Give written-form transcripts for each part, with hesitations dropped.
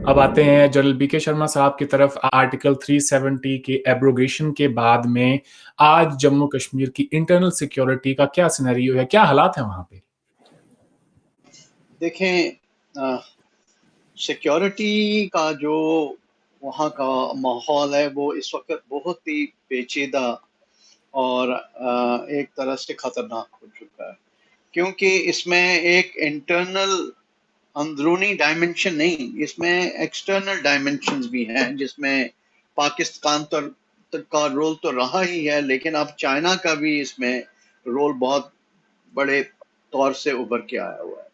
अब आते हैं जनरल बीके शर्मा साहब की तरफ। आर्टिकल 370 के एब्रोगेशन के बाद में आज जम्मू कश्मीर की इंटरनल सिक्योरिटी का क्या सिनेरियो है? क्या हालात हैं वहाँ पे? देखें, सिक्योरिटी का जो वहाँ का माहौल है वो इस वक्त बहुत ही पेचीदा और एक तरह से खतरनाक हो चुका है, क्योंकि इसमें एक इंटरनल अंदरूनी डायमेंशन नहीं, इसमें एक्सटर्नल डायमेंशंस भी हैं, जिसमें पाकिस्तान का रोल तो रहा ही है, लेकिन अब चाइना का भी इसमें रोल बहुत बड़े तौर से उभर के आया हुआ है।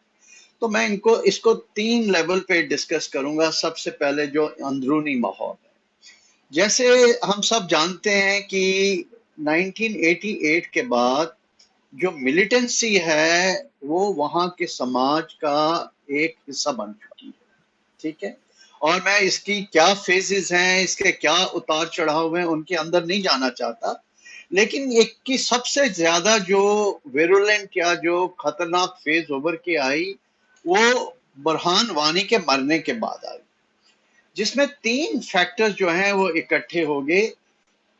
तो मैं इसको 3 लेवल पे डिस्कस करूंगा। सबसे पहले जो अंदरूनी माहौल है, जैसे हम सब जानते हैं कि 1988 के बाद जो मिलिटेंसी है वो वहां के समाज का एक हिस्सा बन चुकी है, ठीक है। और मैं इसकी क्या फेजेस हैं, इसके क्या उतार चढ़ाव हैं, उनके अंदर नहीं जाना चाहता, लेकिन एक की सबसे ज्यादा जो विरुलेंट या जो खतरनाक फेज उभर के आई वो बुरहान वानी के मरने के बाद आई, जिसमें 3 फैक्टर्स जो हैं वो इकट्ठे हो गए।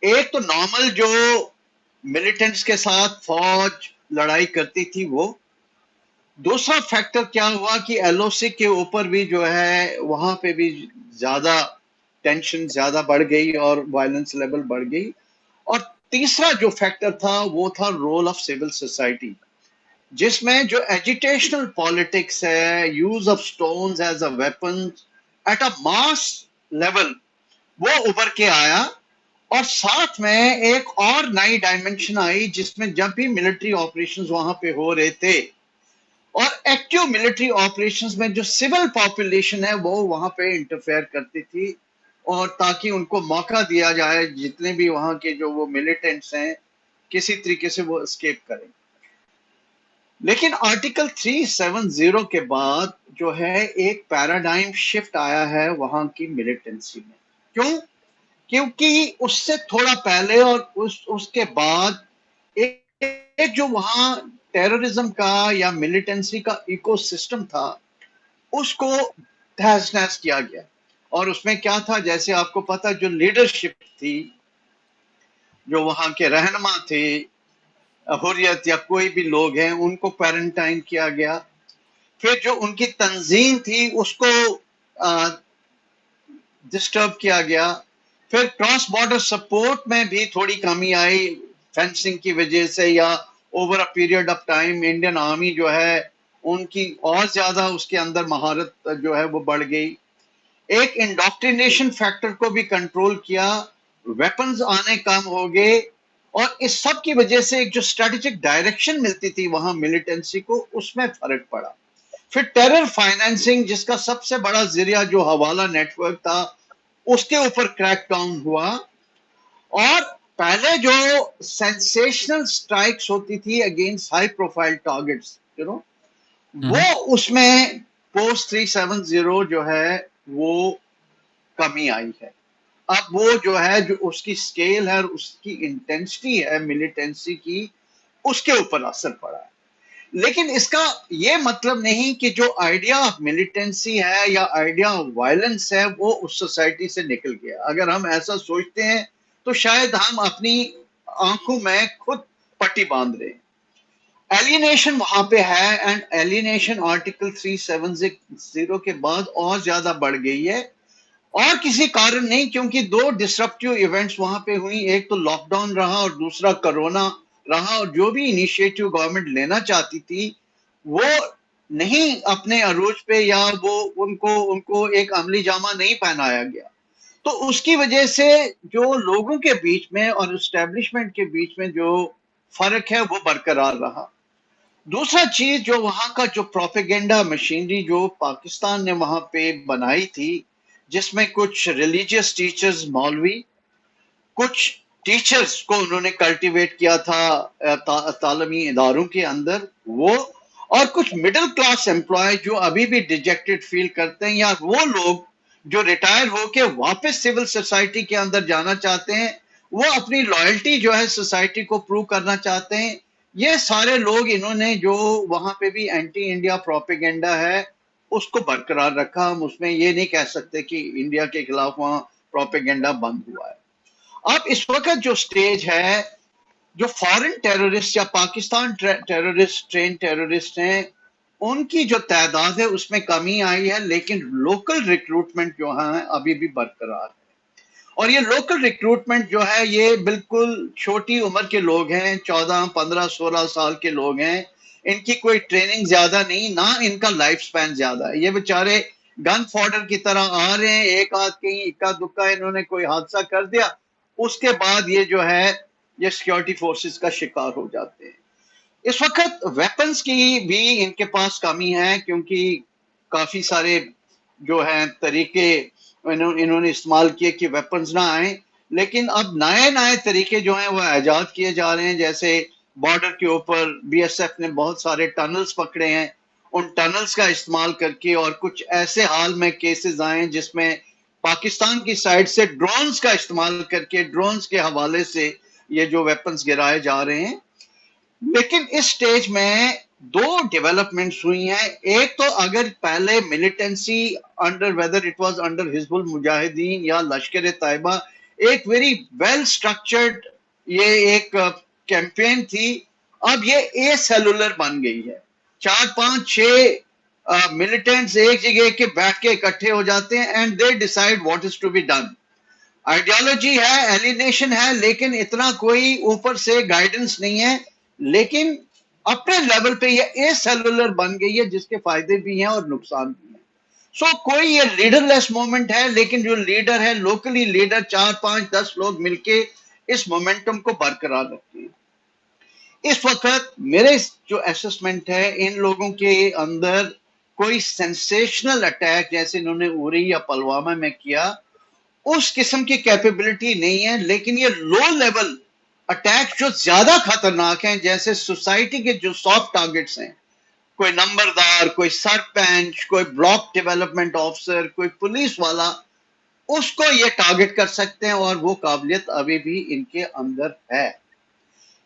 एक तो नॉर्मल जो मिलिटेंट्स के साथ फौज लड़ाई करती थी वो। दूसरा फैक्टर क्या हुआ कि एलओसी के ऊपर भी जो है वहां पे भी ज्यादा टेंशन ज्यादा बढ़ गई और वायलेंस लेवल बढ़ गई। और तीसरा जो फैक्टर था वो था रोल ऑफ सिविल सोसाइटी, जिसमें जो एजिटेशनल पॉलिटिक्स है, use of stones as a weapon at a mass level, वो उभर के आया। और साथ में एक और नई डायमेंशन आई, जिसमें जब भी मिलिट्री ऑपरेशंस वहां पे हो रहे थे और एक्टिव मिलिट्री ऑपरेशंस में जो सिविल पॉपुलेशन है वो वहां पे इंटरफेयर करती थी, और ताकि उनको मौका दिया जाए, जितने भी वहां के जो वो मिलिटेंट्स हैं किसी तरीके से वो एस्केप करें। लेकिन आर्टिकल 370 के बाद जो है एक पैराडाइम शिफ्ट आया है वहां की मिलिटेंसी में। क्यों? क्योंकि उससे थोड़ा पहले और उसके बाद एक, एक जो वहां टेररिज्म का या मिलिटेंसी का इकोसिस्टम था उसको तहस नहस किया गया। और उसमें क्या था, जैसे आपको पता, जो लीडरशिप थी, जो वहां के रहनुमा थे, हुर्रियत या कोई भी लोग हैं, उनको क्वारंटाइन किया गया। फिर जो उनकी तंजीम थी उसको डिस्टर्ब किया गया। फिर क्रॉस बॉर्डर सपोर्ट में भी थोड़ी कमी आई फेंसिंग की वजह से, या over a period of time Indian army जो है उनकी और ज्यादा उसके अंदर महारत जो है वो बढ़ गई। एक इंडोक्ट्रिनेशन फैक्टर को भी कंट्रोल किया, वेपन्स आने कम हो गए, और इस सब की वजह से एक जो स्ट्रेटेजिक डायरेक्शन मिलती थी वहां मिलिटेंसी को, उसमें फर्क पड़ा। फिर टेरर फाइनेंसिंग, जिसका सबसे बड़ा जरिया जो हवाला नेटवर्क था, उसके ऊपर क्रैकडाउन हुआ। और पहले जो सेंसेशनल स्ट्राइक्स होती थी अगेंस्ट हाई प्रोफाइल टारगेट्स, वो उसमें पोस्ट 370 जो है वो कमी आई है। अब वो जो है, जो उसकी स्केल है, उसकी इंटेंसिटी है मिलिटेंसी की, उसके ऊपर असर पड़ा है। लेकिन इसका ये मतलब नहीं कि जो आइडिया ऑफ मिलिटेंसी है या आइडिया ऑफ वायलेंस है वो उस सोसाइटी से निकल गया। अगर हम ऐसा सोचते हैं तो शायद हम अपनी आंखों में खुद पट्टी बांध रहे हैं। एलिनेशन वहां पे है, एंड एलिनेशन आर्टिकल 370 के बाद और ज्यादा बढ़ गई है, और किसी कारण नहीं, क्योंकि 2 डिसरप्टिव इवेंट्स वहां पे हुई। एक तो लॉकडाउन रहा और दूसरा कोरोना रहा, और जो भी इनिशिएटिव गवर्नमेंट लेना चाहती थी वो नहीं अपने अरूज पे, या वो उनको उनको एक अमली जामा नहीं पहनाया गया। तो उसकी वजह से जो लोगों के बीच में और एस्टेब्लिशमेंट के बीच में जो फर्क है वो बरकरार रहा। दूसरा चीज, जो वहां का जो प्रोपेगेंडा मशीनरी जो पाकिस्तान ने वहां पे बनाई थी, जिसमें कुछ रिलीजियस टीचर्स, मौलवी, कुछ टीचर्स को उन्होंने कल्टीवेट किया था तालीमी इदारों के अंदर, वो, और कुछ मिडिल क्लास एम्प्लॉय जो अभी भी डिजेक्टेड फील करते हैं, या वो लोग जो रिटायर होके वापस सिविल सोसाइटी के अंदर जाना चाहते हैं, वो अपनी लॉयल्टी जो है सोसाइटी को प्रूव करना चाहते हैं। ये सारे लोग इन्होंने जो वहां पे भी एंटी इंडिया प्रोपेगेंडा है उसको बरकरार रखा। हम उसमें ये नहीं कह सकते कि इंडिया के खिलाफ वहाँ प्रोपेगेंडा बंद हुआ है। अब इस वक्त जो स्टेज है, जो फॉरेन टेररिस्ट या पाकिस्तान टेररिस्ट ट्रेन टेररिस्ट हैं, उनकी जो तादाद है उसमें कमी आई है, लेकिन लोकल रिक्रूटमेंट जो है अभी भी बरकरार है। और ये लोकल रिक्रूटमेंट जो है ये बिल्कुल छोटी उम्र के लोग हैं, 14, 15, 16 साल के लोग हैं। इनकी कोई ट्रेनिंग ज्यादा नहीं, ना इनका लाइफ स्पैन ज्यादा है। ये बेचारे गन फॉडर की तरह आ रहे हैं, एक आध कहीं इक्का दुक्का इन्होंने कोई हादसा कर दिया, उसके बाद ये जो है ये सिक्योरिटी फोर्सेस का शिकार हो जाते हैं। इस वक्त वेपन्स की भी इनके पास कमी है, क्योंकि काफी सारे जो है तरीके इन्होंने इस्तेमाल किए कि वेपन्स ना आए, लेकिन अब नए नए तरीके जो हैं वो ईजाद किए जा रहे हैं। जैसे बॉर्डर के ऊपर बीएसएफ ने बहुत सारे टनल्स पकड़े हैं, उन टनल्स का इस्तेमाल करके, और कुछ ऐसे हाल में केसेस आए हैं जिसमें पाकिस्तान की साइड से ड्रोन्स का इस्तेमाल करके, ड्रोन्स के हवाले से ये जो वेपन्स गिराए जा रहे हैं। लेकिन इस स्टेज में दो डेवलपमेंट्स हुई हैं। एक तो अगर पहले militancy under, whether it was under Hizbul Mujahideen या लश्कर तैयबा, एक वेरी वेल स्ट्रक्चर्ड ये एक कैंपेन थी। अब ये ए सेलुलर बन गई है। 4, 5, 6 मिलिटेंट्स एक जगह के बैठ के इकट्ठे हो जाते हैं and they decide what is to be done. Ideology है, एलिनेशन है, लेकिन इतना कोई ऊपर से गाइडेंस नहीं है। लेकिन अपने लेवल पे ये ए सेलुलर बन गई है, जिसके फायदे भी हैं और नुकसान भी हैं। सो कोई ये लीडरलेस मूवमेंट है, लेकिन जो लीडर है, लोकली लीडर 4, 5, 10 लोग मिलके इस मोमेंटम को बरकरार रखते हैं। इस वक्त मेरे जो असेसमेंट है, इन लोगों के अंदर कोई सेंसेशनल अटैक जैसे इन्होंने उरी या पुलवामा में किया, उस किस्म की कैपेबिलिटी नहीं है। लेकिन ये लो लेवल अटैक जो ज्यादा खतरनाक हैं, जैसे सोसाइटी के जो सॉफ्ट टारगेट्स हैं, कोई नंबरदार, कोई सरपंच, कोई ब्लॉक डेवलपमेंट ऑफिसर, कोई पुलिस वाला, उसको ये टारगेट कर सकते हैं, और वो काबिलियत अभी भी इनके अंदर है।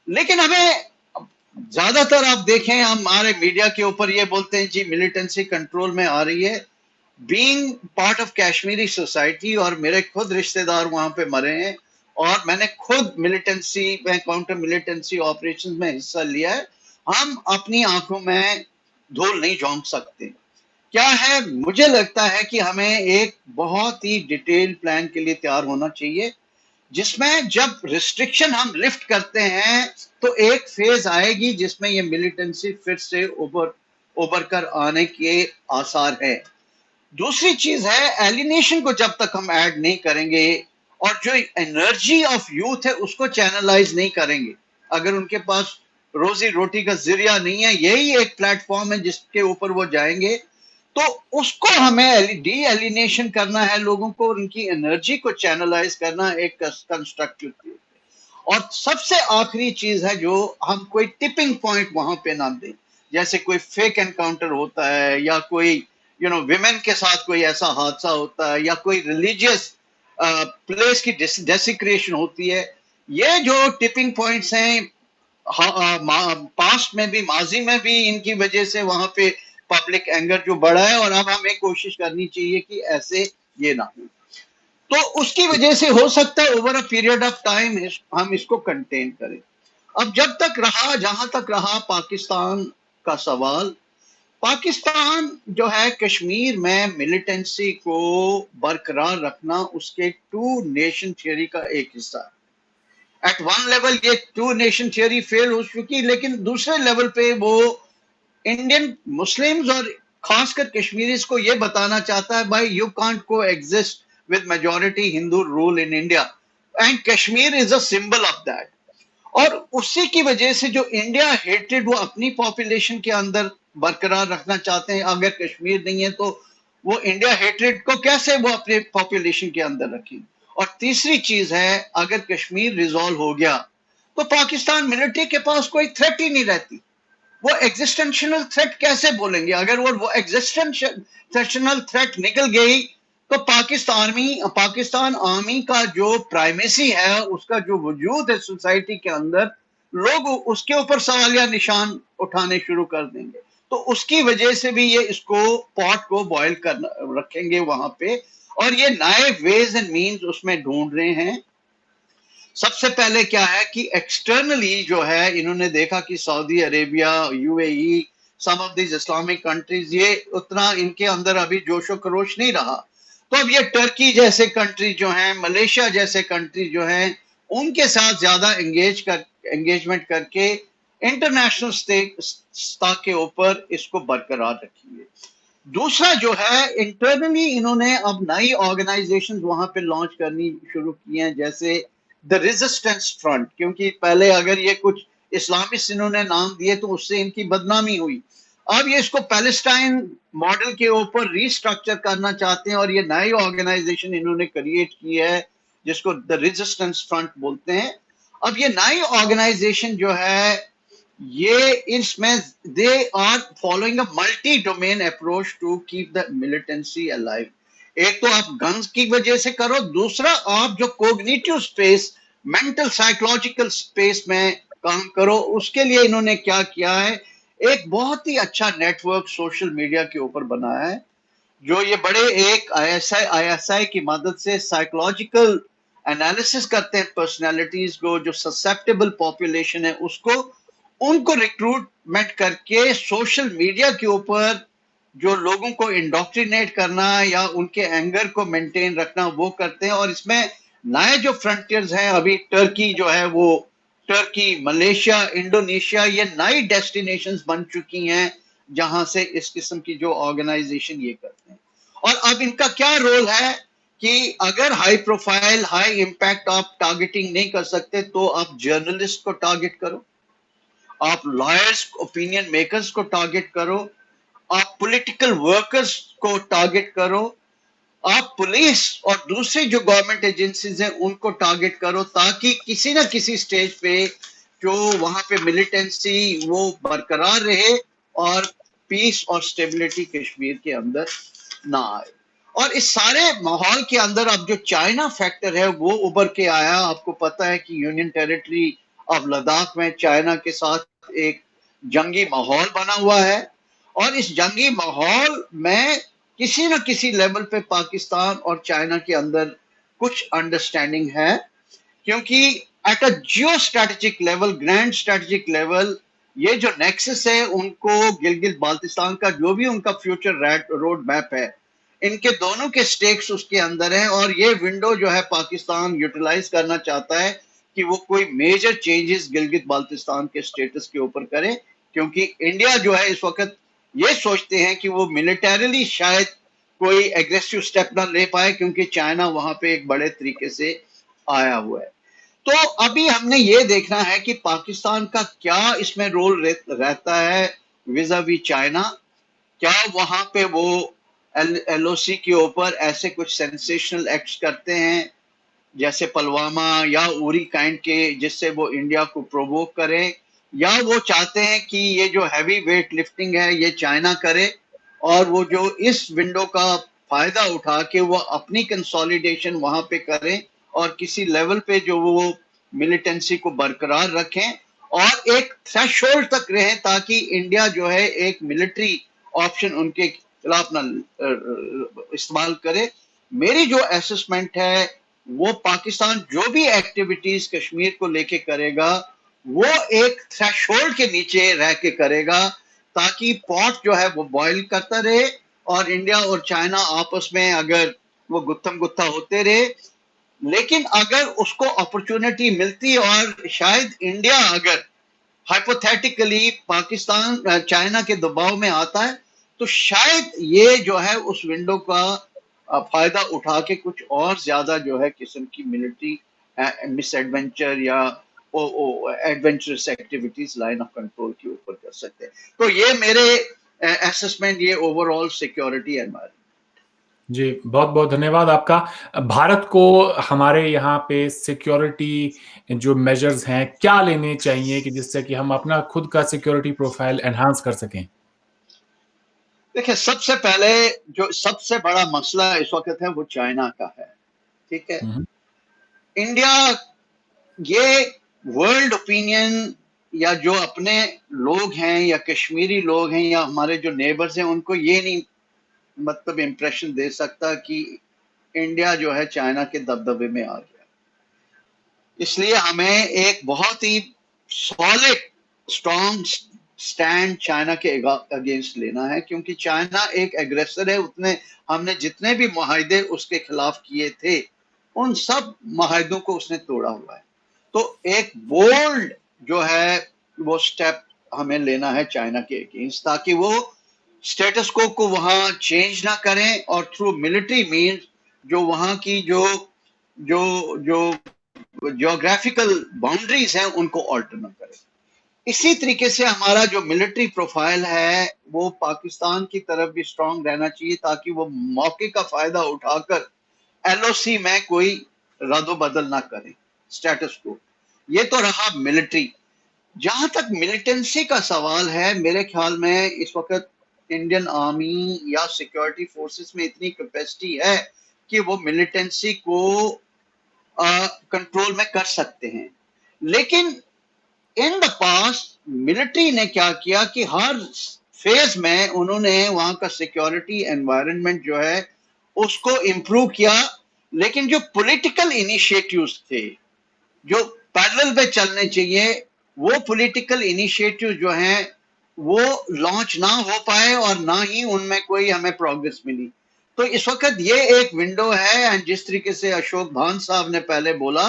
लेकिन हमें ज्यादातर आप देखें, हमारे मीडिया के ऊपर ये बोलते हैं जी मिलिटेंसी कंट्रोल में आ रही है। Being part of Kashmiri society, और मेरे खुद रिश्तेदार वहां पे मरे हैं, और मैंने खुद मिलिटेंसी में, काउंटर मिलिटेंसी ऑपरेशन में हिस्सा लिया है। हम अपनी आंखों में धूल नहीं झोंक सकते। क्या है, मुझे लगता है कि हमें एक बहुत ही डिटेल प्लान के लिए तैयार होना चाहिए, जिसमें जब रिस्ट्रिक्शन हम लिफ्ट करते हैं तो एक फेज आएगी जिसमें ये मिलिटेंसी फिर से उभर कर आने के आसार है। दूसरी चीज है, एलिनेशन को जब तक हम ऐड नहीं करेंगे और जो एनर्जी ऑफ यूथ है उसको चैनलाइज नहीं करेंगे, अगर उनके पास रोजी रोटी का जरिया नहीं है, यही एक प्लेटफॉर्म है जिसके ऊपर वो जाएंगे, तो उसको हमें डी एलिनेशन करना है लोगों को, और उनकी एनर्जी को चैनलाइज करना एक कंस्ट्रक्टिव। और सबसे आखिरी चीज है, जो हम कोई टिपिंग पॉइंट वहां पे ना दें, जैसे कोई फेक एनकाउंटर होता है, या कोई विमेन के साथ कोई ऐसा हादसा होता है, या कोई रिलीजियस प्लेस की डेसिक्रेशन होती है। ये जो टिपिंग पॉइंट्स हैं, पास्ट में भी, माजी में भी इनकी वजह से वहां पे पब्लिक एंगर जो बढ़ा है, और अब हमें कोशिश करनी चाहिए कि ऐसे ये ना हो। तो उसकी वजह से हो सकता है over a period of time हम इसको कंटेन करें। अब जब तक रहा, जहां तक रहा पाकिस्तान का सवाल, पाकिस्तान जो है कश्मीर में मिलिटेंसी को बरकरार रखना उसके टू नेशन थियरी का एक हिस्सा है। एट वन लेवल ये टू नेशन थियरी फेल हो चुकी, लेकिन दूसरे लेवल पे वो इंडियन मुस्लिम्स और खासकर कश्मीरीज को ये बताना चाहता है, भाई यू कांट को exist with majority Hindu rule in India, and Kashmir is a symbol of that. और उसी की वजह से जो इंडिया हेटेड वो अपनी पॉपुलेशन के अंदर बरकरार रखना चाहते हैं। अगर कश्मीर नहीं है तो वो इंडिया हेटेड को कैसे वो अपने पॉपुलेशन के अंदर रखें। और तीसरी चीज है, अगर कश्मीर रिजॉल्व हो गया तो पाकिस्तान मिलिट्री के पास कोई थ्रेट ही नहीं रहती। वो एग्जिस्टेंशियल थ्रेट कैसे बोलेंगे? अगर वो एग्जिस्टेंशियल थ्रेट निकल गई तो पाकिस्तान आर्मी का जो प्राइमेसी है, उसका जो वजूद है सोसाइटी के अंदर, लोग उसके ऊपर सवालिया निशान उठाने शुरू कर देंगे। तो उसकी वजह से भी ये इसको पॉट को बॉयल करना रखेंगे वहां पे, और ये नए वेज एंड मीन्स उसमें ढूंढ रहे हैं। सबसे पहले क्या है कि एक्सटर्नली जो है इन्होंने देखा कि Saudi Arabia, UAE, some of these Islamic countries, ये उतना इनके अंदर अभी जोशो खरोश नहीं रहा। तो अब ये टर्की जैसे कंट्री जो हैं, मलेशिया जैसे कंट्री जो हैं, उनके साथ ज्यादा एंगेजमेंट करके इंटरनेशनल स्टेक के ऊपर इसको बरकरार रखिए। दूसरा जो है, इंटरनली इन्होंने अब नई ऑर्गेनाइजेशन वहां पे लॉन्च करनी शुरू की हैं, जैसे द रेजिस्टेंस फ्रंट, क्योंकि पहले अगर ये कुछ इस्लामिस्ट इन्होंने नाम दिए तो उससे इनकी बदनामी हुई। अब ये इसको पैलेस्टाइन मॉडल के ऊपर रीस्ट्रक्चर करना चाहते हैं, और ये नई ऑर्गेनाइजेशन इन्होंने क्रिएट की है जिसको द रेजिस्टेंस फ्रंट बोलते हैं। अब ये नई ऑर्गेनाइजेशन जो है, ये इसमें they are following a multi domain approach to keep the militancy alive. एक तो आप गन्स की वजह से करो, दूसरा आप जो cognitive space, mental psychological space में काम करो। उसके लिए इन्होंने क्या किया है, एक बहुत ही अच्छा नेटवर्क सोशल मीडिया के ऊपर बनाया है, जो ये बड़े एक आईएसआई की मदद से साइकोलॉजिकल एनालिसिस करते हैं पर्सनालिटीज को, जो ससेप्टेबल पॉपुलेशन है उसको, उनको रिक्रूटमेंट करके सोशल मीडिया के ऊपर जो लोगों को इंडोक्ट्रिनेट करना या उनके एंगर को मेंटेन रखना वो करते हैं। और इसमें नए जो फ्रंटियर्स हैं, अभी टर्की जो है वो, टर्की, मलेशिया, इंडोनेशिया, ये नई डेस्टिनेशंस बन चुकी हैं जहां से इस किस्म की जो ऑर्गेनाइजेशन ये करते हैं। और अब इनका क्या रोल है कि अगर हाई प्रोफाइल, हाई इंपैक्ट आप टारगेटिंग नहीं कर सकते तो आप जर्नलिस्ट को टारगेट करो, आप लॉयर्स, ओपिनियन मेकर्स को टारगेट करो, आप पॉलिटिकल वर्कर्स को टारगेट करो, आप पुलिस और दूसरी जो गवर्नमेंट एजेंसीज हैं उनको टारगेट करो, ताकि किसी ना किसी स्टेज पे जो वहां पे मिलिटेंसी वो बरकरार रहे और पीस और स्टेबिलिटी कश्मीर के अंदर ना आए। और इस सारे माहौल के अंदर अब जो चाइना फैक्टर है वो उभर के आया। आपको पता है कि यूनियन टेरिटरी ऑफ लद्दाख में चाइना के साथ एक जंगी माहौल बना हुआ है, और इस जंगी माहौल में किसी न किसी लेवल पे पाकिस्तान और चाइना के अंदर कुछ अंडरस्टैंडिंग है, क्योंकि at a geo strategic level, grand strategic level, ये जो नेक्सस है उनको गिलगित बाल्टिस्तान का जो भी उनका फ्यूचर रोड मैप है, इनके दोनों के स्टेक्स उसके अंदर हैं। और ये विंडो जो है पाकिस्तान यूटिलाइज करना चाहता है कि वो कोई मेजर चेंजेस गिलगित बाल्टिस्तान के स्टेटस के ऊपर करे, क्योंकि इंडिया जो है इस वक्त ये सोचते हैं कि वो मिलिटरीली शायद कोई एग्रेसिव स्टेप ना ले पाए, क्योंकि चाइना वहां पे एक बड़े तरीके से आया हुआ है। तो अभी हमने ये देखना है कि पाकिस्तान का क्या इसमें रोल रहता है विज़ावी चाइना। क्या वहां पे वो एलओसी के ऊपर ऐसे कुछ सेंसेशनल एक्ट्स करते हैं जैसे पुलवामा या उरी काइंड के, जिससे वो इंडिया को प्रोवोक करें, या वो चाहते हैं कि ये जो हैवी वेट लिफ्टिंग है ये चाइना करे, और वो जो इस विंडो का फायदा उठा के वो अपनी कंसोलिडेशन वहां पे करें और किसी लेवल पे जो वो मिलिटेंसी को बरकरार रखें और एक थ्रेशोल्ड तक रहें, ताकि इंडिया जो है एक मिलिट्री ऑप्शन उनके खिलाफ ना इस्तेमाल करे। मेरी जो असेसमेंट है वो पाकिस्तान जो भी एक्टिविटीज कश्मीर को लेके करेगा वो एक थ्रेशोल्ड के नीचे रह के करेगा, ताकि पॉट जो है वो बॉयल करता रहे और इंडिया और चाइना आपस में अगर वो गुत्थम गुत्था होते रहे। लेकिन अगर उसको अपॉर्चुनिटी मिलती और शायद इंडिया अगर हाइपोथेटिकली पाकिस्तान चाइना के दबाव में आता है, तो शायद ये जो है उस विंडो का फायदा उठा के कुछ और ज्यादा जो है किस्म की मिलिट्री मिस एडवेंचर या adventurous activities line of control के ऊपर कर सकते हैं। तो ये मेरे असेसमेंट, ये ओवरऑल सिक्योरिटी एनवायरनमेंट। जी, बहुत-बहुत धन्यवाद आपका। भारत को हमारे यहाँ पे सिक्योरिटी जो मेजर्स हैं, क्या लेने चाहिए कि जिससे कि हम अपना खुद का सिक्योरिटी प्रोफाइल एनहांस कर सकें? देखिए, सबसे पहले जो सबसे बड़ा मसला इस वक्त है वो चाइना का है, ठीक है। हुँ, हुँ। इंडिया, ये वर्ल्ड ओपिनियन या जो अपने लोग हैं या कश्मीरी लोग हैं या हमारे जो नेबर्स हैं उनको ये नहीं मतलब इम्प्रेशन दे सकता कि इंडिया जो है चाइना के दबदबे में आ गया। इसलिए हमें एक बहुत ही सॉलिड स्ट्रॉन्ग स्टैंड चाइना के अगेंस्ट लेना है, क्योंकि चाइना एक एग्रेसर है। उतने हमने जितने भी मुआहदे उसके खिलाफ किए थे उन सब मुआहदों को उसने तोड़ा हुआ है। तो एक बोल्ड जो है वो स्टेप हमें लेना है चाइना के अगेंस्ट, ताकि वो स्टेटस को वहां चेंज ना करें और थ्रू मिलिट्री मीन्स जो वहां की जो जो जो ज्योग्राफिकल बाउंड्रीज हैं उनको ऑल्टर न करें। इसी तरीके से हमारा जो मिलिट्री प्रोफाइल है वो पाकिस्तान की तरफ भी स्ट्रांग रहना चाहिए, ताकि वो मौके का फायदा उठाकर एलओसी में कोई रद्द बदल ना करें स्टेटस को। ये तो रहा मिलिट्री। जहां तक मिलिटेंसी का सवाल है, मेरे ख्याल में इस वक्त इंडियन आर्मी या सिक्योरिटी फोर्सेस में इतनी कैपेसिटी है कि वो मिलिटेंसी को कंट्रोल में कर सकते हैं। लेकिन इन द पास्ट मिलिट्री ने क्या किया कि हर फेज में उन्होंने वहां का सिक्योरिटी एनवायरनमेंट जो है उसको इम्प्रूव किया, लेकिन जो पॉलिटिकल इनिशिएटिव्स थे जो पैरेलल पे चलने चाहिए, वो पॉलिटिकल इनिशिएटिव जो हैं वो लॉन्च ना हो पाए और ना ही उनमें कोई हमें प्रोग्रेस मिली। तो इस वक्त ये एक विंडो है, एंड जिस तरीके से अशोक भान साहब ने पहले बोला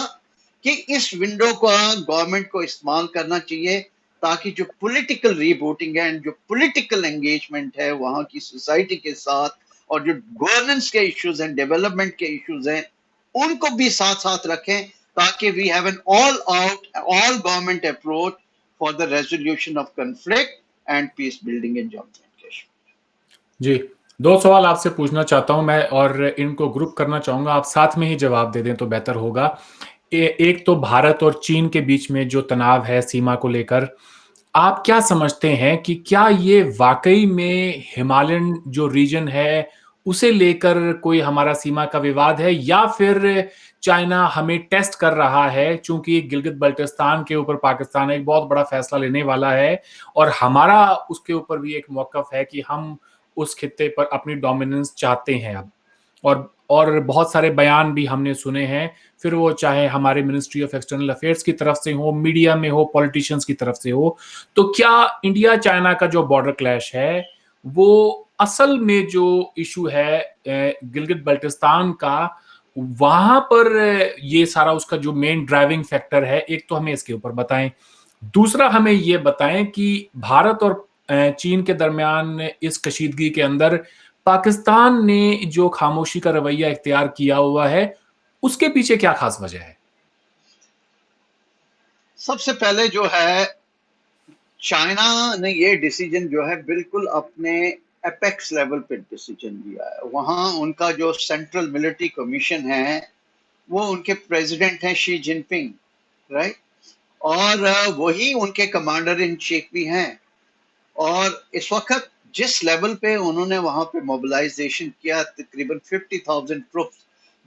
कि इस विंडो को गवर्नमेंट को इस्तेमाल करना चाहिए, ताकि जो पॉलिटिकल रीबूटिंग है एंड जो पॉलिटिकल एंगेजमेंट है वहां की सोसाइटी के साथ और जो गवर्नेंस के इश्यूज हैं, डेवलपमेंट के इश्यूज हैं, उनको भी साथ साथ रखें, ताकि we have an all out all government approach for the resolution of conflict and peace building in Jammu and Kashmir. जी, 2 सवाल आपसे पूछना चाहता हूं मैं और इनको ग्रुप करना चाहूंगा, आप साथ में ही जवाब दे दें तो बेहतर होगा। एक तो भारत और चीन के बीच में जो तनाव है सीमा को लेकर, आप क्या समझते हैं कि क्या ये वाकई में हिमालयन जो रीजन है उसे लेकर कोई हमारा सीमा का विवाद है, या फिर चाइना हमें टेस्ट कर रहा है, चूंकि गिलगित बल्टिस्तान के ऊपर पाकिस्तान एक बहुत बड़ा फैसला लेने वाला है और हमारा उसके ऊपर भी एक मौकफ है कि हम उस खित्ते पर अपनी डोमिनेंस चाहते हैं अब। और बहुत सारे बयान भी हमने सुने हैं, फिर वो चाहे हमारे मिनिस्ट्री ऑफ एक्सटर्नल अफेयर्स की तरफ से हो, मीडिया में हो, पॉलिटिशियंस की तरफ से हो। तो क्या इंडिया चाइना का जो बॉर्डर क्लैश है वो असल में जो इशू है गिलगित बल्टिस्तान का, वहां पर ये सारा उसका जो मेन ड्राइविंग फैक्टर है, एक तो हमें इसके ऊपर बताएं। दूसरा हमें ये बताएं कि भारत और चीन के दरमियान इस कशीदगी के अंदर पाकिस्तान ने जो खामोशी का रवैया इख्तियार किया हुआ है उसके पीछे क्या खास वजह है? सबसे पहले जो है, चाइना ने ये डिसीजन जो है बिल्कुल अपने एपेक्स लेवल पे डिसीजन लिया है। वहां उनका जो सेंट्रल मिलिट्री कमीशन है वो उनके प्रेसिडेंट हैं शी जिनपिंग, राइट, और वही उनके कमांडर इन चीफ भी हैं। और इस वक्त जिस लेवल पे उन्होंने वहां पे मोबिलाइजेशन किया, तकरीबन 50,000 ट्रुप्स,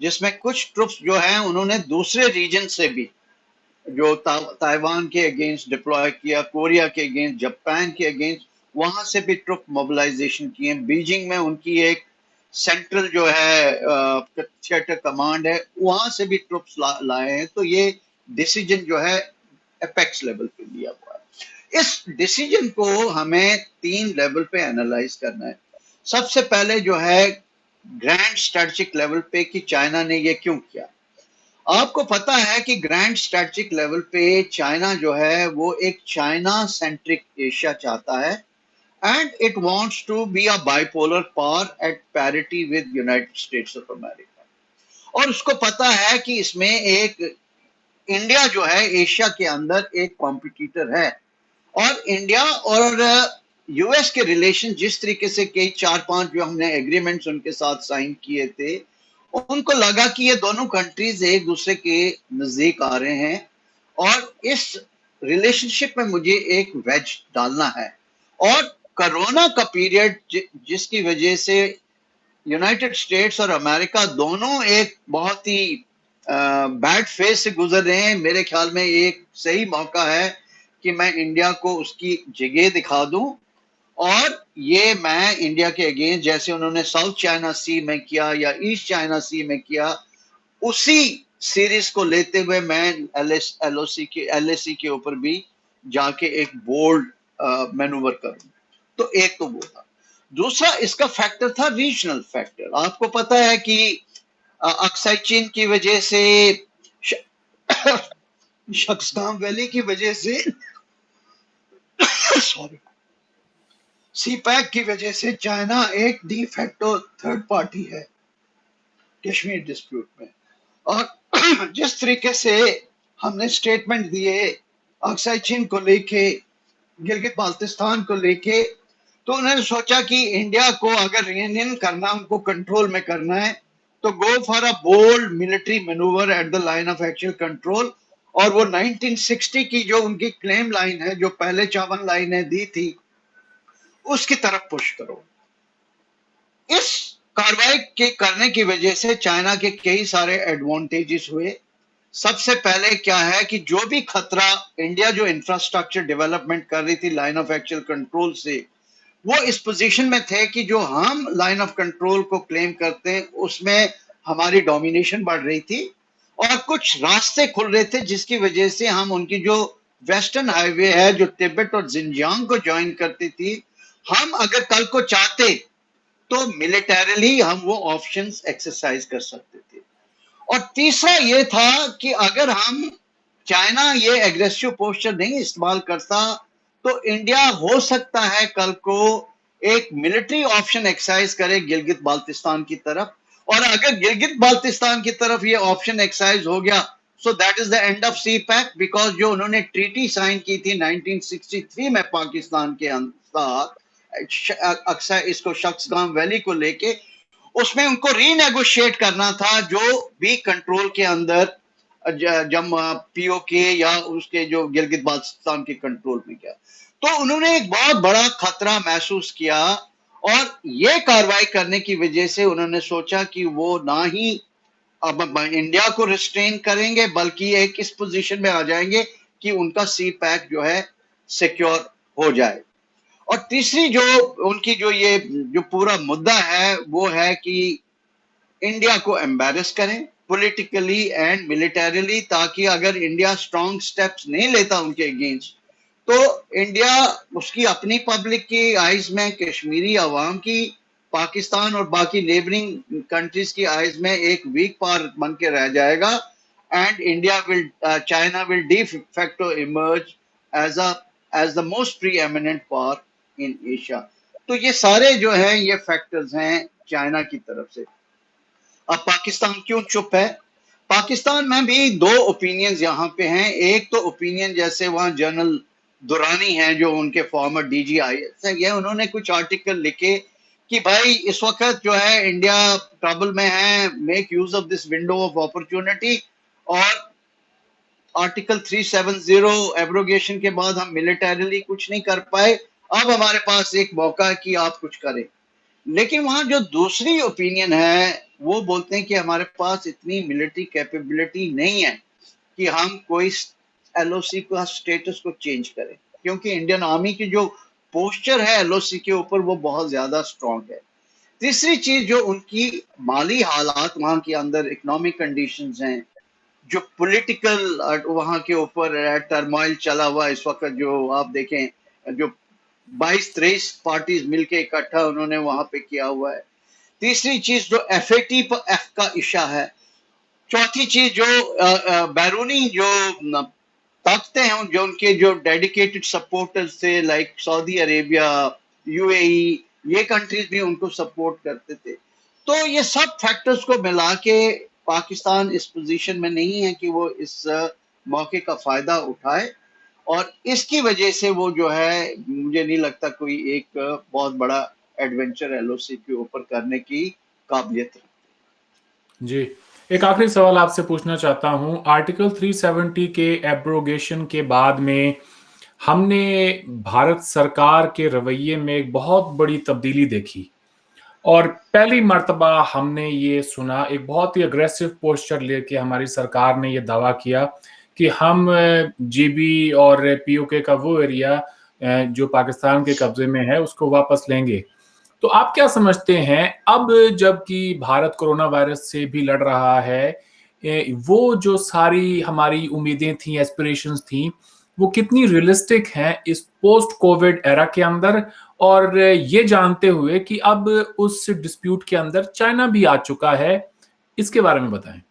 जिसमें कुछ ट्रुप्स जो हैं उन्होंने दूसरे रीजन से भी जो ताइवान के अगेंस्ट डिप्लॉय किया, कोरिया के अगेंस्ट, जापान के अगेंस्ट, वहां से भी ट्रुप मोबिलाइजेशन किए। बीजिंग में उनकी एक सेंट्रल जो है थिएटर कमांड है, वहां से भी ट्रुप्स लाए हैं। तो ये डिसीजन जो है एपेक्स लेवल पे लिया हुआ है। इस डिसीजन को हमें 3 लेवल पे एनालाइज करना है। सबसे पहले जो है ग्रैंड स्ट्रेटेजिक लेवल पे कि चाइना ने ये क्यों किया। आपको पता है कि ग्रैंड स्ट्रेटेजिक लेवल पे चाइना जो है वो एक चाइना सेंट्रिक एशिया चाहता है, and it wants to be a bipolar power at parity with United States of America. और उसको पता है कि इसमें एक इंडिया जो है एशिया के अंदर एक कॉम्पिटिटर है, और इंडिया और यूएस के रिलेशन जिस तरीके से कई 4-5 जो हमने एग्रीमेंट्स उनके साथ साइन किए थे, उनको लगा कि ये दोनों कंट्रीज एक दूसरे के नजदीक आ रहे हैं और इस रिलेशनशिप में मुझे एक वेज डालना है। और कोरोना का पीरियड जिसकी वजह से यूनाइटेड स्टेट्स और अमेरिका दोनों एक बहुत ही बैड फेज से गुजर रहे हैं, मेरे ख्याल में एक सही मौका है कि मैं इंडिया को उसकी जगह दिखा दूं, और ये मैं इंडिया के अगेंस्ट, जैसे उन्होंने साउथ चाइना सी में किया या ईस्ट चाइना सी में किया, उसी सीरीज को लेते हुए मैं एलएसी के ऊपर भी जाके एक बोल्ड मैनूवर करूं। तो एक तो वो था। दूसरा इसका फैक्टर था रीजनल फैक्टर। आपको पता है कि अक्साई चीन की वजह से, शक्सगाम वैली की वजह से, सॉरी, सीपैक की वजह से चाइना एक डी फैक्टो थर्ड पार्टी है कश्मीर डिस्प्यूट में। और जिस तरीके से हमने स्टेटमेंट दिए अक्साई चीन को लेके, गिलगित बाल्टिस्तान को लेके, तो उन्होंने सोचा कि इंडिया को अगर रियूनियन करना, उनको कंट्रोल में करना है, तो go for a bold military manoeuvre at the line of actual control. और वो 1960 की जो उनकी क्लेम लाइन है, जो पहले 54 लाइनें दी थी, उसकी तरफ पुश करो। इस कार्रवाई के करने की वजह से चाइना के कई सारे एडवांटेजेस हुए। सबसे पहले क्या है कि जो भी खतरा, इंडिया जो इंफ्रास्ट्रक्चर डेवलपमेंट कर रही थी लाइन ऑफ एक्चुअल कंट्रोल से, वो इस पोजीशन में थे कि जो हम लाइन ऑफ कंट्रोल को क्लेम करते हैं उसमें हमारी डोमिनेशन बढ़ रही थी, और कुछ रास्ते खुल रहे थे जिसकी वजह से हम उनकी जो वेस्टर्न हाईवे है जो तिब्बत और जिनजियांग को ज्वाइन करती थी, हम अगर कल को चाहते तो मिलिटरीली हम वो ऑप्शंस एक्सरसाइज कर सकते थे। और तीसरा ये था कि अगर हम, चाइना ये एग्रेसिव पोस्चर नहीं इस्तेमाल करता, तो इंडिया हो सकता है कल को एक मिलिट्री ऑप्शन एक्सरसाइज करे गिलगित बाल्टिस्तान की तरफ। और अगर गिलगित बाल्टिस्तान की तरफ ये ऑप्शन एक्सरसाइज हो गया, so that is the end of CPEC, because जो उन्होंने ट्रीटी साइन की थी 1963 में पाकिस्तान के साथ, अक्सर इसको शक्सगाम वैली को लेके, उसमें उनको रीनेगोशिएट करना था जो भी कंट्रोल के अंदर जब पीओके या उसके जो गिलगित बाल्टिस्तान के कंट्रोल में गया। तो उन्होंने एक बहुत बड़ा खतरा महसूस किया, और ये कार्रवाई करने की वजह से उन्होंने सोचा कि वो ना ही अब इंडिया को रिस्ट्रेन करेंगे, बल्कि एक इस पोजीशन में आ जाएंगे कि उनका सी पैक जो है सिक्योर हो जाए। और तीसरी जो उनकी जो ये जो पूरा मुद्दा है, वो है कि इंडिया को एम्बैरस करें पॉलिटिकली एंड मिलिटरीली, ताकि अगर इंडिया स्ट्रॉन्ग स्टेप्स नहीं लेता उनके अगेंस्ट, तो इंडिया उसकी अपनी पब्लिक की आइज में, कश्मीरी अवाम की, पाकिस्तान और बाकी नेबरिंग कंट्रीज की आइज में एक वीक पावर बन के रह जाएगा, and India will, China will de facto emerge as the most preeminent power in Asia. तो ये सारे जो हैं ये फैक्टर्स हैं चाइना की तरफ से। अब पाकिस्तान क्यों चुप है? पाकिस्तान में भी दो ओपिनियंस यहाँ पे हैं। एक तो ओपिनियन, जैसे वहाँ जनरल दुरानी हैं जो उनके फॉर्मर डीजीआईएस है, ये उन्होंने कुछ आर्टिकल लिखे कि भाई इस वक्त जो है इंडिया ट्रबल में है, make use of this window of opportunity, और आर्टिकल 370 एब्रोगेशन के बाद हम मिलिटरीली कुछ नहीं कर पाए, अब हमारे पास एक मौका है कि आप कुछ करें। लेकिन वहां जो दूसरी ओपिनियन है, वो बोलते हैं कि हमारे पास इतनी मिलिट्री कैपेबिलिटी नहीं है कि हम कोई एलओसी का स्टेटस को चेंज करें, क्योंकि इंडियन आर्मी की जो पोस्चर है एलओसी के ऊपर वो बहुत ज्यादा स्ट्रांग है। तीसरी चीज, जो उनकी माली हालात वहां के अंदर, इकोनॉमिक कंडीशंस हैं, जो पॉलिटिकल वहां के ऊपर टर्मोइल चला हुआ इस वक्त, जो आप देखें जो 22-23 पार्टीज मिलके इकट्ठा उन्होंने वहां पे किया हुआ है। तीसरी चीज जो FATF का इशा है। चौथी चीज जो बैरूनी जो ताकतें हैं, जो उनके जो डेडिकेटेड सपोर्टर्स थे, लाइक सऊदी अरेबिया, यूएई, ये कंट्रीज भी उनको सपोर्ट करते थे। तो ये सब फैक्टर्स को मिला के पाकिस्तान इस पोजीशन में नहीं है कि वो इस मौके का फायदा उठाए, और इसकी वजह से वो जो है, मुझे नहीं लगता कोई एक बहुत बड़ा एडवेंचर एलओसी के ऊपर करने की काबिलियत रखती। जी, एक आखिरी सवाल आपसे पूछना चाहता हूँ। आर्टिकल 370 के एब्रोगेशन के बाद में हमने भारत सरकार के रवैये में एक बहुत बड़ी तब्दीली देखी, और पहली मर्तबा हमने ये सुना, एक बहुत ही अग्रेसिव पोस्चर लेके हमारी सरकार ने ये दावा किया कि हम जीबी और पीओके का वो एरिया जो पाकिस्तान के कब्जे में है उसको वापस लेंगे। तो आप क्या समझते हैं अब जबकि भारत कोरोना वायरस से भी लड़ रहा है, वो जो सारी हमारी उम्मीदें थी, एस्पिरेशंस थी, वो कितनी रियलिस्टिक हैं इस पोस्ट कोविड एरा के अंदर, और ये जानते हुए कि अब उस डिस्प्यूट के अंदर चाइना भी आ चुका है, इसके बारे में बताएं।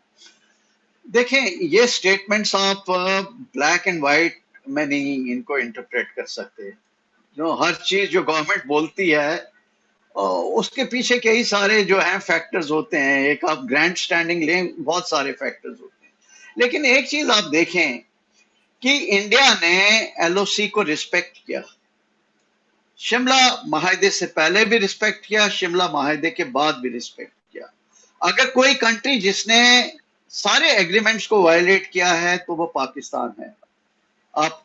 देखें, ये स्टेटमेंट्स आप ब्लैक एंड व्हाइट में नहीं इनको इंटरप्रेट कर सकते। जो हर चीज जो गवर्नमेंट बोलती है उसके पीछे कई सारे जो है फैक्टर्स होते हैं। एक आप ग्रैंड स्टैंडिंग लें, बहुत सारे फैक्टर्स होते हैं। लेकिन एक चीज आप देखें कि इंडिया ने एलओसी को रिस्पेक्ट किया। शिमला माहिदे से पहले भी रिस्पेक्ट किया, शिमला माहिदे के बाद भी रिस्पेक्ट किया। अगर कोई कंट्री जिसने सारे एग्रीमेंट्स को वायलेट किया है तो वो पाकिस्तान है। आप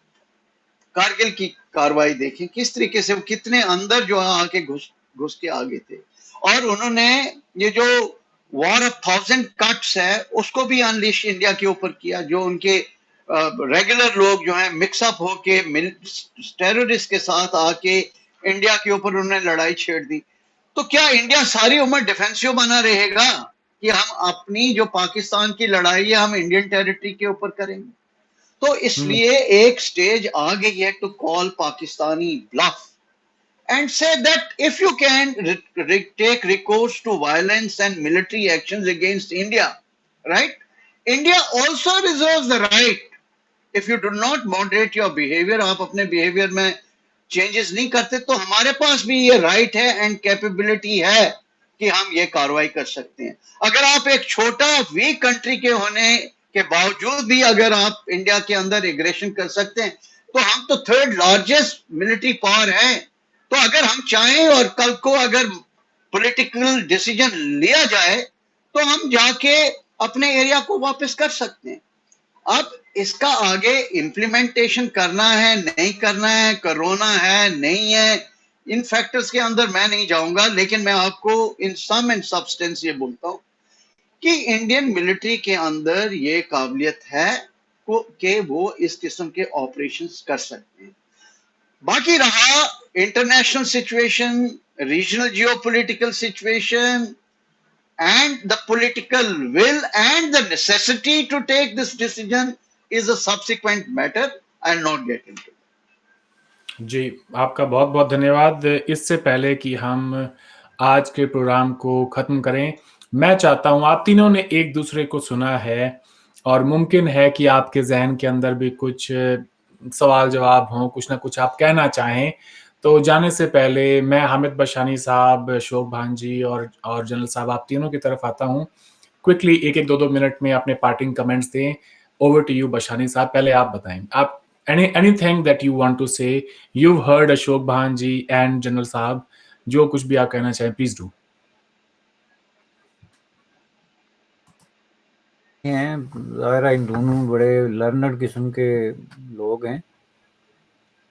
कारगिल की कार्रवाई देखें, किस तरीके से वो कितने अंदर जो है आके घुस घुस के आगे थे। और उन्होंने ये जो वॉर ऑफ 1000 कट्स है उसको भी अनलिश इंडिया के ऊपर किया। जो उनके रेगुलर लोग जो हैं मिक्सअप होके टेररिस्ट के साथ आके इंडिया के ऊपर उन्होंने लड़ाई छेड़ दी। तो क्या इंडिया सारी उम्र डिफेंसिव बना रहेगा कि हम अपनी जो पाकिस्तान की लड़ाई है हम इंडियन टेरिटरी के ऊपर करेंगे? तो इसलिए एक स्टेज आ गई है to call Pakistani bluff and say that if you can take recourse to violence and military actions against India, right? India also reserves the right, if you do not moderate your behavior, आप अपने behavior में changes नहीं करते, तो हमारे पास भी ये right है and capability है कि हम ये कार्रवाई कर सकते हैं। अगर आप एक छोटा वीक कंट्री के होने के बावजूद भी अगर आप इंडिया के अंदर एग्रेशन कर सकते हैं, तो हम तो थर्ड लार्जेस्ट मिलिट्री पावर है। तो अगर हम चाहें और कल को अगर पॉलिटिकल डिसीजन लिया जाए तो हम जाके अपने एरिया को वापस कर सकते हैं। अब इसका आगे इम्प्लीमेंटेशन करना है नहीं करना है, कोरोना है नहीं है, इन फैक्टर्स के अंदर मैं नहीं जाऊंगा। लेकिन मैं आपको इन सम एंड सब्सटेंस ये बोलता हूं कि इंडियन मिलिट्री के अंदर ये काबिलियत है कि वो इस किस्म के ऑपरेशंस कर सकते हैं। बाकी रहा international situation, regional geopolitical situation and the political will and the necessity to take this decision is a subsequent matter. I'll not get into it. जी, आपका बहुत-बहुत धन्यवाद। इससे पहले कि हम आज के प्रोग्राम को ख़त्म करें, मैं चाहता हूँ आप तीनों ने एक-दूसरे को सुना है और मुमकिन है कि आपके ज़हन के अंदर भी कुछ सवाल-जवाब हों, कुछ न कुछ आप कहना चाहें। तो जाने से पहले मैं हामिद बशानी साहब, अशोक भांजी और जनरल साहब आप तीनों की तरफ आता हूँ। क्विकली 1-1, 2-2 मिनट में अपने पार्टिंग कमेंट्स दें। ओवर टू यू बशानी साहब, पहले आप बताएँ। आप anything that you want to say? You've heard Ashok Bhanji and General Saab. जो कुछ भी आप कहना चाहें, प्लीज डू। हैं ज़ाहिर इन दोनों बड़े लर्नड किस्म के लोग हैं।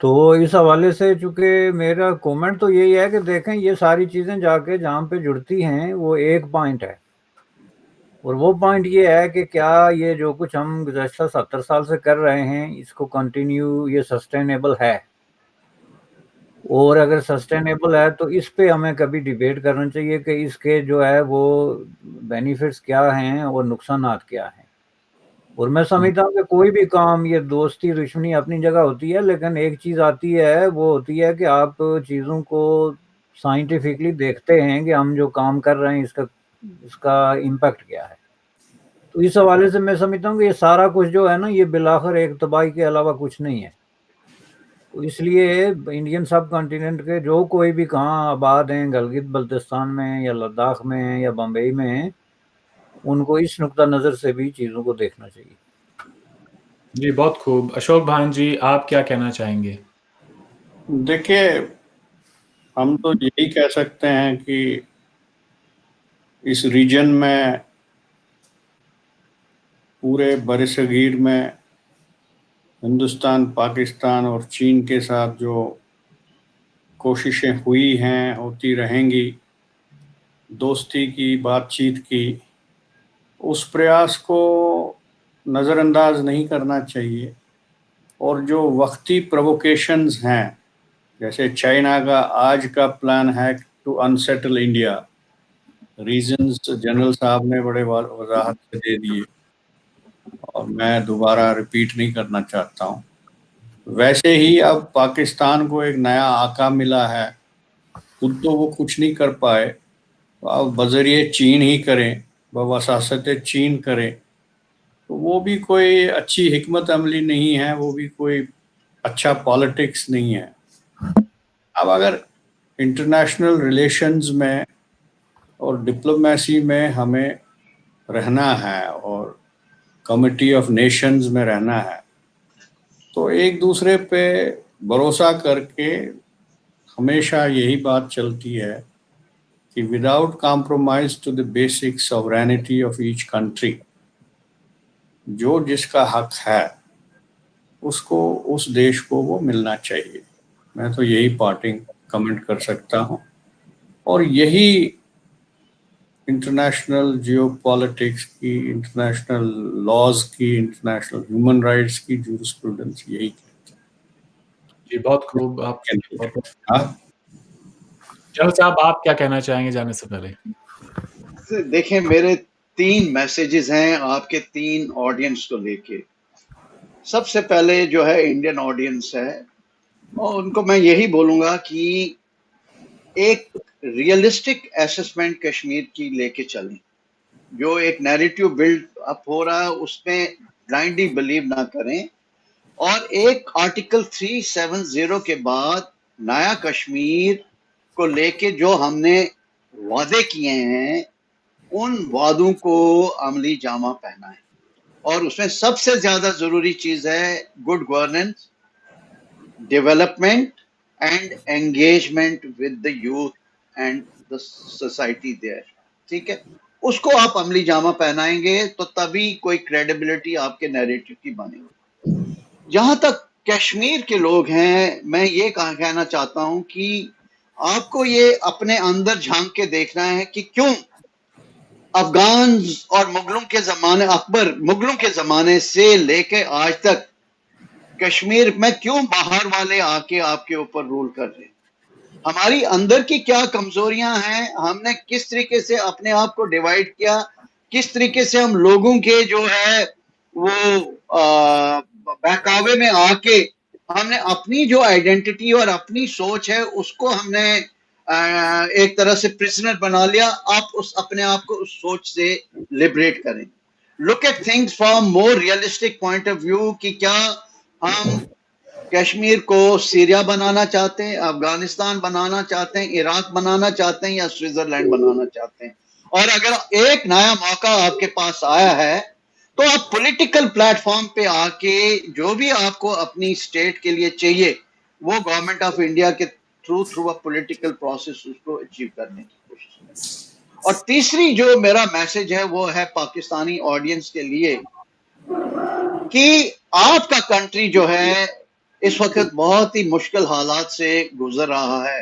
तो इस हवाले से चूँकि मेरा कमेंट तो यही है कि देखें ये सारी चीज़ें जाके जहाँ पे जुड़ती हैं वो एक पॉइंट है, और वो पॉइंट ये है कि क्या ये जो कुछ हम गुज़श्ता 70 साल से कर रहे हैं इसको कंटिन्यू ये सस्टेनेबल है, और अगर सस्टेनेबल है तो इस पे हमें कभी डिबेट करना चाहिए कि इसके जो है वो बेनिफिट्स क्या हैं और नुकसानात क्या हैं। और मैं समझता हूँ कि कोई भी काम ये दोस्ती दुश्मनी अपनी जगह होती है, लेकिन एक चीज़ आती है वो होती है कि आप चीज़ों को साइंटिफिकली देखते हैं कि हम जो काम कर रहे हैं इसका इम्पैक्ट क्या है। तो इस हवाले से मैं समझता हूँ कि ये सारा कुछ जो है ना ये बिलाखिर एक तबाही के अलावा कुछ नहीं है। तो इसलिए इंडियन सब कॉन्टिनेंट के जो कोई भी कहाँ आबाद हैं, गिलगित बल्तिस्तान में या लद्दाख में हैं या बम्बई में हैं, उनको इस नुक्ता नज़र से भी चीज़ों को देखना चाहिए। जी, बहुत खूब। अशोक भांजी, आप क्या कहना चाहेंगे? देखिए, हम तो यही कह सकते हैं कि इस रीजन में पूरे बरसगीर में हिंदुस्तान, पाकिस्तान और चीन के साथ जो कोशिशें हुई हैं, होती रहेंगी, दोस्ती की, बातचीत की, उस प्रयास को नज़रअंदाज नहीं करना चाहिए। और जो वक्ती प्रोवोकेशंस हैं, जैसे चाइना का आज का प्लान है to unsettle India, reasons general साहब ने बड़े वजाहत से दे दिए और मैं दोबारा रिपीट नहीं करना चाहता हूँ। वैसे ही अब पाकिस्तान को एक नया आका मिला है, खुद तो वो कुछ नहीं कर पाए, तो अब बजरिए चीन ही करें, बवसासत चीन करें, तो वो भी कोई अच्छी हिकमत अमली नहीं है, वो भी कोई अच्छा पॉलिटिक्स नहीं है। अब अगर इंटरनेशनल रिलेशंस में और डिप्लोमेसी में हमें रहना है और कमिटी ऑफ नेशंस में रहना है, तो एक दूसरे पे भरोसा करके हमेशा यही बात चलती है कि without compromise to the basic sovereignty of each country, जो जिसका हक है उसको, उस देश को वो मिलना चाहिए। मैं तो यही पार्टिंग कमेंट कर सकता हूँ, और यही इंटरनेशनल जियोपॉलिटिक्स की, इंटरनेशनल लॉज की, इंटरनेशनल ह्यूमन राइट्स की जूरिस्प्रूडेंस यही कहती जी, बहुत खूब। आप है। हाँ, जनरल साहब, आप क्या कहना चाहेंगे जाने से पहले? देखें, मेरे 3 मैसेजेस हैं आपके 3 ऑडियंस को लेके। सबसे पहले जो है इंडियन ऑडियंस है, और उनको मैं यही बोलूंगा कि एक रियलिस्टिक असेसमेंट कश्मीर की लेके चलें। जो एक नैरेटिव बिल्ड अप हो रहा है उसमें ब्लाइंडली बिलीव ना करें, और एक आर्टिकल 370 के बाद नया कश्मीर को लेके जो हमने वादे किए हैं उन वादों को अमली जामा पहनाएं। और उसमें सबसे ज्यादा जरूरी चीज है good governance, development and engagement with the youth and the society there. ठीक है, उसको आप अमली जामा पहनाएंगे तो तभी कोई क्रेडिबिलिटी आपके नैरेटिव की बनेगी। जहां तक कश्मीर के लोग हैं, मैं ये कहना चाहता हूं कि आपको ये अपने अंदर झांक के देखना है कि क्यों अफगान और मुगलों के जमाने, अकबर मुगलों के जमाने से लेके आज तक कश्मीर में क्यों बाहर वाले आके आपके ऊपर रूल कर रहे हैं। हमारी अंदर की क्या कमजोरियां हैं, हमने किस तरीके से अपने आप को डिवाइड किया, किस तरीके से हम लोगों के जो है वो बहकावे में आके हमने अपनी जो आइडेंटिटी और अपनी सोच है उसको हमने एक तरह से प्रिजनर बना लिया। आप उस अपने आप को उस सोच से लिबरेट करें। Look at things from more realistic point of view कि क्या हम कश्मीर को सीरिया बनाना चाहते हैं, अफगानिस्तान बनाना चाहते हैं, इराक बनाना चाहते हैं, या स्विट्जरलैंड बनाना चाहते हैं। और अगर एक नया मौका आपके पास आया है तो आप पॉलिटिकल प्लेटफॉर्म पे आके जो भी आपको अपनी स्टेट के लिए चाहिए वो गवर्नमेंट ऑफ इंडिया के थ्रू अ पॉलिटिकल प्रोसेस उसको अचीव करने की कोशिश करें। और तीसरी जो मेरा मैसेज है वो है पाकिस्तानी ऑडियंस के लिए कि आपका कंट्री जो है इस वक्त बहुत ही मुश्किल हालात से गुजर रहा है,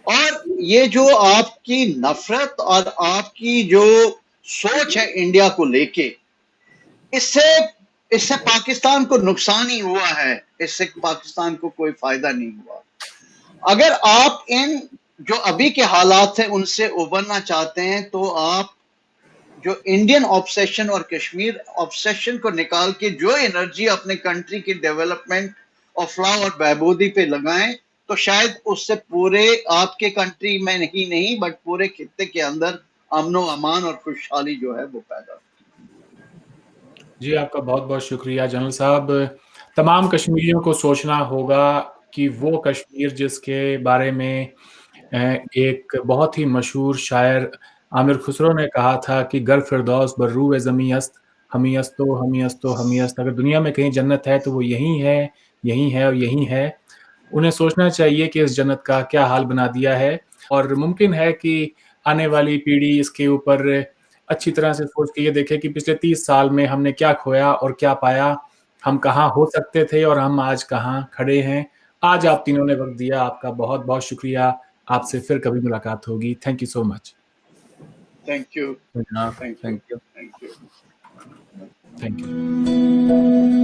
और ये जो आपकी नफरत और आपकी जो सोच है इंडिया को लेके, इससे पाकिस्तान को नुकसान ही हुआ है, इससे पाकिस्तान को कोई फायदा नहीं हुआ। अगर आप इन जो अभी के हालात हैं उनसे उबरना चाहते हैं तो आप जो इंडियन ऑब्सेशन और कश्मीर ऑब्सेशन को निकाल के जो एनर्जी अपने कंट्री की डेवलपमेंट और फलाह और बहबूदी पे लगाएं, तो शायद उससे पूरे आपके कंट्री में नहीं बट पूरे खित्ते के अंदर अमनो अमान और खुशहाली जो है वो पैदा। जी, आपका बहुत-बहुत शुक्रिया जनरल साहब। तमाम कश्मीरियों को सोचना होगा कि वो कश्मीर जिसके बारे में एक बहुत ही मशहूर शायर आमिर खुसरो ने कहा था कि गर फिरदौस बर्रूए ज़मी अस्त, हमी अस्तो हमी अस्तो हमी अस्त। अगर दुनिया में कहीं जन्नत है तो वो यहीं है, यहीं है और यहीं है। उन्हें सोचना चाहिए कि इस जन्नत का क्या हाल बना दिया है, और मुमकिन है कि आने वाली पीढ़ी इसके ऊपर अच्छी तरह से सोच के ये देखे कि पिछले 30 साल में हमने क्या खोया और क्या पाया, हम कहाँ हो सकते थे और हम आज कहाँ खड़े हैं। आज आप तीनों ने वक़्त दिया, आपका बहुत-बहुत शुक्रिया। आपसे फिर कभी मुलाकात होगी। Thank you so much. Thank you. जनाब, thank you. Thank you. Thank you. Thank you.